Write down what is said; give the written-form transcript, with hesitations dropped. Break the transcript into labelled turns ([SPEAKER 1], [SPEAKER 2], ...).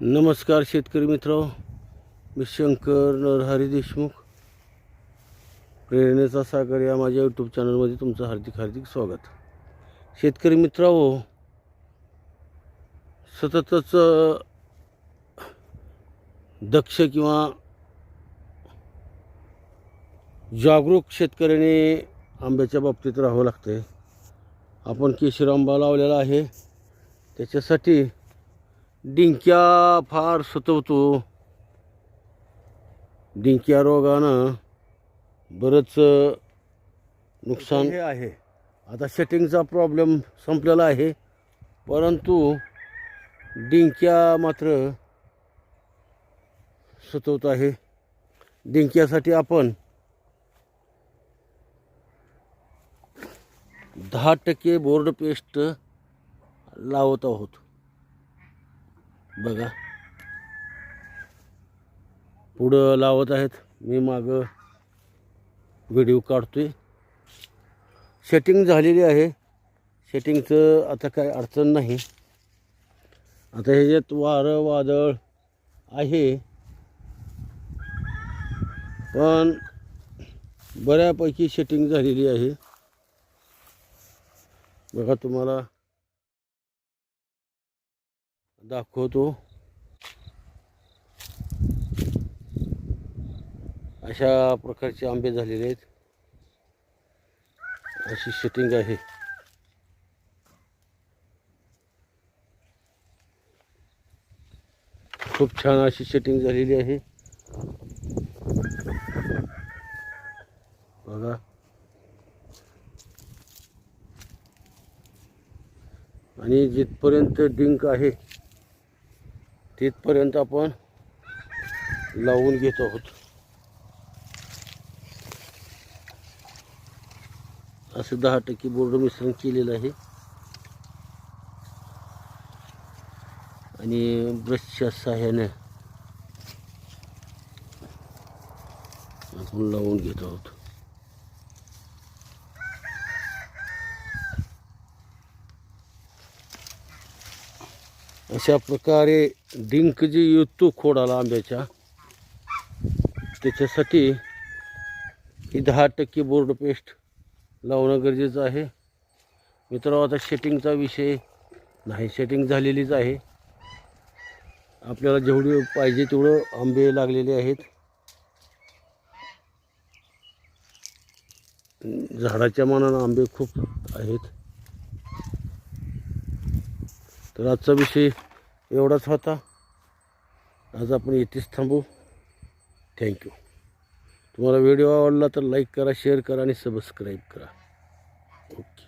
[SPEAKER 1] नमस्कार शेतकरी मित्र, मी शंकर नरहरी देशमुख, प्रेरणेचा सागर या माझ्या यूट्यूब चॅनलमध्ये तुमचं हार्दिक स्वागत. शेतकरी मित्रांनो, सततच दक्ष किंवा जागरूक शेतकऱ्याने आंब्याच्या बाबतीत राहावं लागते. आपण केशर आंबा लावलेला आहे, त्याच्यासाठी डिंक्या फार सतवतो. डिंक्या रोगानं बरंच नुकसान हे आहे. आता सेटिंगचा प्रॉब्लेम संपलेला आहे, परंतु डिंक्या मात्र सतवत आहे. डिंक्यासाठी आपण 10% बोर्ड पेस्ट लावत आहोत. बघा, पुढं लावत आहेत, मी मागं व्हिडिओ काढतोय. सेटिंग झालेली आहे. सेटिंगचं आता काय अडचण नाही. आता ह्याच्यात वारं वादळ आहे, पण बऱ्यापैकी सेटिंग झालेली आहे. बघा, तुम्हाला दाखवतो. अशा प्रकारचे आंबे झालेले आहेत. अशी सेटिंग आहे. खूप छान अशी सेटिंग झालेली आहे. बघा, आणि जिथपर्यंत डिंक आहे तिथपर्यंत आपण लावून घेत आहोत. असं 10% बोर्ड मिश्रण केलेलं आहे आणि ब्रशच्या सहाय्याने आपण लावून घेत आहोत. अशा प्रकारे डिंक जी येतो खोडाला आंब्याच्या, त्याच्यासाठी ही 10% बोर्ड पेस्ट लावणं गरजेचं आहे. मित्रांनो, आता सेटिंगचा विषय नाही, सेटिंग झालेलीच आहे. आपल्याला जेवढे पाहिजे तेवढं आंबे लागलेले आहेत. झाडाच्या मानानं आंबे खूप आहेत. तर आजचा विषय एवढाच होता. आज आपण इथेच थांबू. थँक्यू. तुम्हाला व्हिडिओ आवडला तर लाईक करा, शेअर करा आणि सबस्क्राईब करा.